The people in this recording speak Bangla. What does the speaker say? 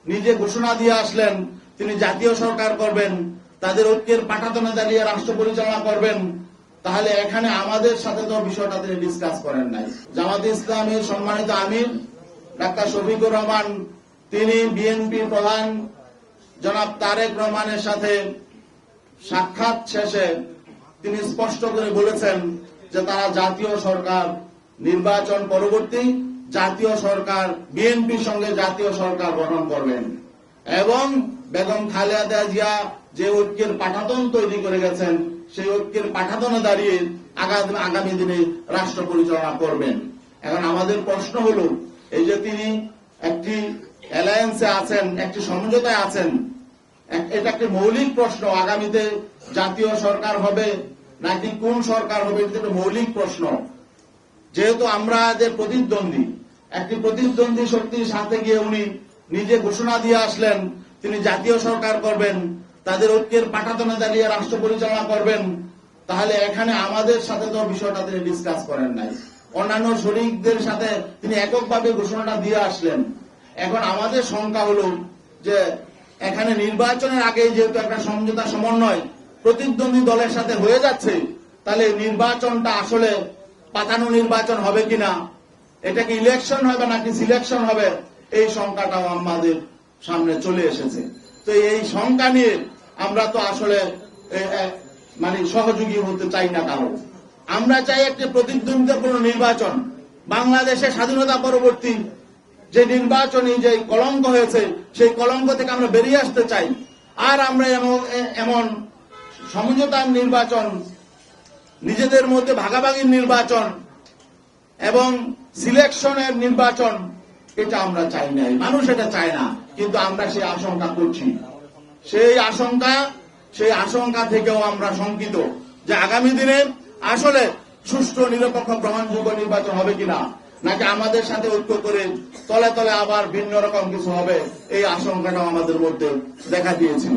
নিজে ঘোষণা দিয়ে আসলেন তিনি জাতীয় সরকার করবেন, তাদের ঐক্যের পাটাতনে দাঁড়িয়ে রাষ্ট্র পরিচালনা করবেন, তাহলে এখানে আমাদের সাথে তো বিষয়টা তিনি ডিসকাস করেন নাই। জামাতে ইসলামের সম্মানিত আমির ডাক্তার শফিকুর রহমান তিনি বিএনপি প্রধান জনাব তারেক রহমানের সাথে সাক্ষাৎ শেষে তিনি স্পষ্ট করে বলেছেন যে তারা জাতীয় সরকার নির্বাচন পরবর্তী জাতীয় সরকার বিএনপির সঙ্গে জাতীয় সরকার গঠন করবেন এবং বেগম খালেদা জিয়া যে ঐক্যের পাঠাতন তৈরি করে গেছেন সেই ঐক্যের পাঠাতনে দাঁড়িয়ে আগামী দিনে রাষ্ট্র পরিচালনা করবেন। এখন আমাদের প্রশ্ন হলো, এই যে তিনি একটি অ্যালায়েন্সে আছেন, একটি সমঝোতায় আছেন, এটা একটি মৌলিক প্রশ্ন, আগামীতে জাতীয় সরকার হবে নাকি কোন সরকার হবে, এটা একটা মৌলিক প্রশ্ন। যেহেতু আমরা যে প্রতিদ্বন্দ্বী, একটি প্রতিদ্বন্দ্বী শক্তির সাথে গিয়ে উনি নিজে ঘোষণা দিয়ে আসলেন তিনি জাতীয় সরকার করবেন, তাদের ঐক্যের পাটাতনে দাঁড়িয়ে রাষ্ট্র পরিচালনা করবেন, তাহলে এখানে আমাদের সাথে তো বিষয়টা তিনি ডিসকাস করেন নাই। অন্যান্য শরিকদের সাথে তিনি এককভাবে ঘোষণাটা দিয়ে আসলেন। এখন আমাদের শঙ্কা হলো যে এখানে নির্বাচনের আগে যেহেতু একটা সমঝোতা সমন্বয় প্রতিদ্বন্দ্বী দলের সাথে হয়ে যাচ্ছে, তাহলে নির্বাচনটা আসলে পাতানো নির্বাচন হবে কিনা, এটা কি ইলেকশন হবে নাকি সিলেকশন হবে, এই শঙ্কাটাও আমাদের সামনে চলে এসেছে। তো এই শঙ্কা নিয়ে আমরা তো আসলে সহযোগী হতে চাই না কারো। আমরা চাই একটি প্রতিদ্বন্দ্বিতাপূর্ণ নির্বাচন। বাংলাদেশের স্বাধীনতা পরবর্তী যে নির্বাচনী যে কলঙ্ক হয়েছে সেই কলঙ্ক থেকে আমরা বেরিয়ে আসতে চাই। আর আমরা এমন সমঝোতার নির্বাচন, নিজেদের মধ্যে ভাগাভাগির নির্বাচন এবং সিলেকশনের নির্বাচন এটা আমরা চাই নাই, মানুষ এটা চায় না, কিন্তু আমরা সেই আশঙ্কা করছি। সেই আশঙ্কা থেকেও আমরা শঙ্কিত যে আগামী দিনে আসলে সুষ্ঠু নিরপেক্ষ গ্রহণযোগ্য নির্বাচন হবে কিনা, নাকি আমাদের সাথে ঐক্য করে তলে তলে আবার ভিন্ন রকম কিছু হবে, এই আশঙ্কাটাও আমাদের মধ্যে দেখা দিয়েছিল।